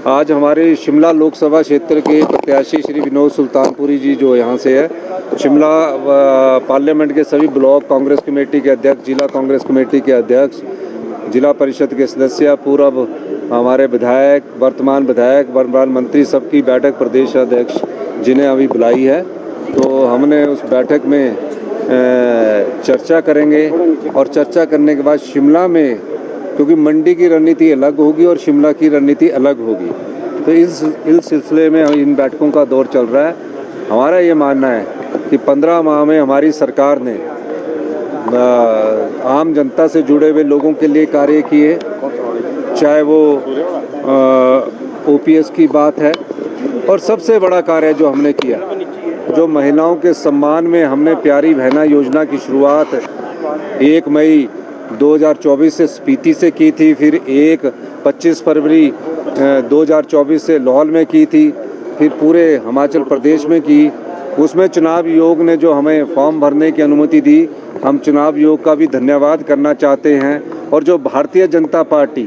आज हमारे शिमला लोकसभा क्षेत्र के प्रत्याशी श्री विनोद सुल्तानपुरी जी जो यहाँ से है, शिमला पार्लियामेंट के सभी ब्लॉक कांग्रेस कमेटी के अध्यक्ष, जिला कांग्रेस कमेटी के अध्यक्ष, जिला परिषद के सदस्य, पूर्व हमारे विधायक, वर्तमान विधायक, वर्तमान मंत्री, सबकी बैठक प्रदेश अध्यक्ष जिन्हें अभी बुलाई है। तो हमने उस बैठक में चर्चा करेंगे और चर्चा करने के बाद शिमला में, क्योंकि मंडी की रणनीति अलग होगी और शिमला की रणनीति अलग होगी, तो इस सिलसिले में इन बैठकों का दौर चल रहा है। हमारा ये मानना है कि 15 माह में हमारी सरकार ने आम जनता से जुड़े हुए लोगों के लिए कार्य किए, चाहे वो ओपीएस की बात है, और सबसे बड़ा कार्य जो हमने किया, जो महिलाओं के सम्मान में हमने प्यारी बहना योजना की शुरुआत 1 मई 2024 से स्पीति से की थी, फिर 25 फरवरी 2024 से लाहौल में की थी, फिर पूरे हिमाचल प्रदेश में की। उसमें चुनाव आयोग ने जो हमें फॉर्म भरने की अनुमति दी, हम चुनाव आयोग का भी धन्यवाद करना चाहते हैं। और जो भारतीय जनता पार्टी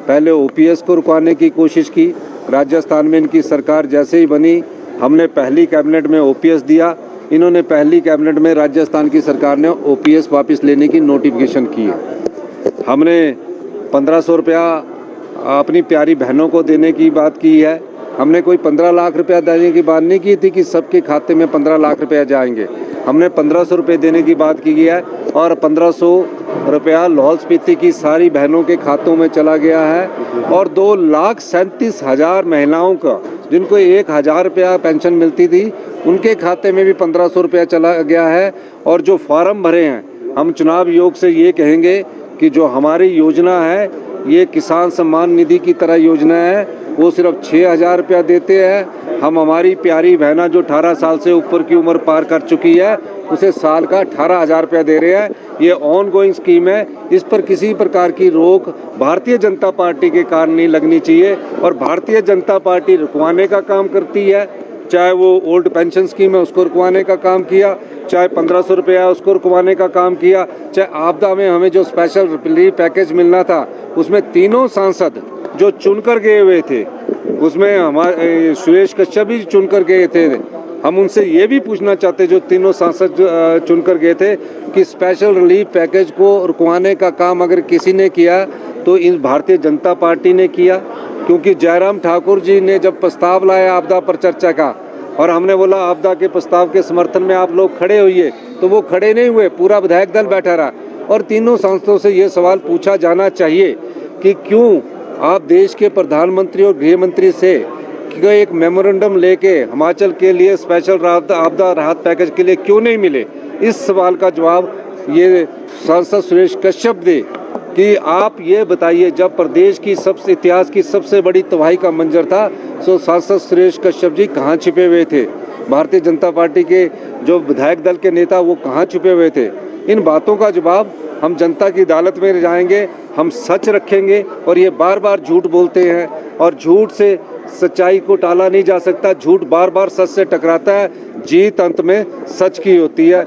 पहले ओपीएस को रुकवाने की कोशिश की, राजस्थान में इनकी सरकार जैसे ही बनी, हमने पहली कैबिनेट में ओपीएस दिया, इन्होंने पहली कैबिनेट में राजस्थान की सरकार ने ओपीएस वापस लेने की नोटिफिकेशन की है। हमने 1500 रुपया अपनी प्यारी बहनों को देने की बात की है। हमने कोई 15 लाख रुपया देने की बात नहीं की थी कि सबके खाते में 15 लाख रुपया जाएंगे। हमने 1500 रुपये देने की बात की है और 1500 रुपया लाहौल स्पीति की सारी बहनों के खातों में चला गया है। और 2,37,000 महिलाओं का, जिनको 1,000 रुपया पेंशन मिलती थी, उनके खाते में भी 1500 रुपया चला गया है। और जो फार्म भरे हैं, हम चुनाव आयोग से ये कहेंगे कि जो हमारी योजना है, ये किसान सम्मान निधि की तरह योजना है, वो सिर्फ 6,000 रुपया देते हैं। हम हमारी प्यारी बहना जो 18 साल से ऊपर की उम्र पार कर चुकी है, उसे साल का 18,000 रुपया दे रहे हैं। ये ऑन गोइंग स्कीम है, इस पर किसी प्रकार की रोक भारतीय जनता पार्टी के कारण नहीं लगनी चाहिए। और भारतीय जनता पार्टी रुकवाने का काम करती है, चाहे वो ओल्ड पेंशन स्कीम है उसको रुकवाने का काम किया, चाहे 1500 रुपया उसको रुकवाने का काम किया, चाहे आपदा में हमें जो स्पेशल रिलीफ पैकेज मिलना था, उसमें तीनों सांसद जो चुनकर गए हुए थे, उसमें हमारे सुरेश कश्यप भी चुनकर गए थे। हम उनसे ये भी पूछना चाहते, जो तीनों सांसद चुनकर गए थे, कि स्पेशल रिलीफ पैकेज को रुकवाने का काम अगर किसी ने किया तो इन भारतीय जनता पार्टी ने किया। क्योंकि जयराम ठाकुर जी ने जब प्रस्ताव लाया आपदा पर चर्चा का, और हमने बोला आपदा के प्रस्ताव के समर्थन में आप लोग खड़े होइए, तो वो खड़े नहीं हुए, पूरा विधायक दल बैठा रहा। और तीनों सांसदों से ये सवाल पूछा जाना चाहिए कि क्यों आप देश के प्रधानमंत्री और गृह मंत्री से एक मेमोरेंडम लेके हिमाचल के लिए स्पेशल आपदा राहत पैकेज के लिए क्यों नहीं मिले। इस सवाल का जवाब ये सांसद सुरेश कश्यप दे कि आप ये बताइए, जब प्रदेश की सबसे इतिहास की सबसे बड़ी तबाही का मंजर था, तो सांसद सुरेश कश्यप जी कहाँ छिपे हुए थे? भारतीय जनता पार्टी के जो विधायक दल के नेता वो कहाँ छुपे हुए थे? इन बातों का जवाब हम जनता की अदालत में जाएंगे, हम सच रखेंगे। और ये बार बार झूठ बोलते हैं, और झूठ से सच्चाई को टाला नहीं जा सकता। झूठ बार बार सच से टकराता है, जीत अंत में सच की होती है।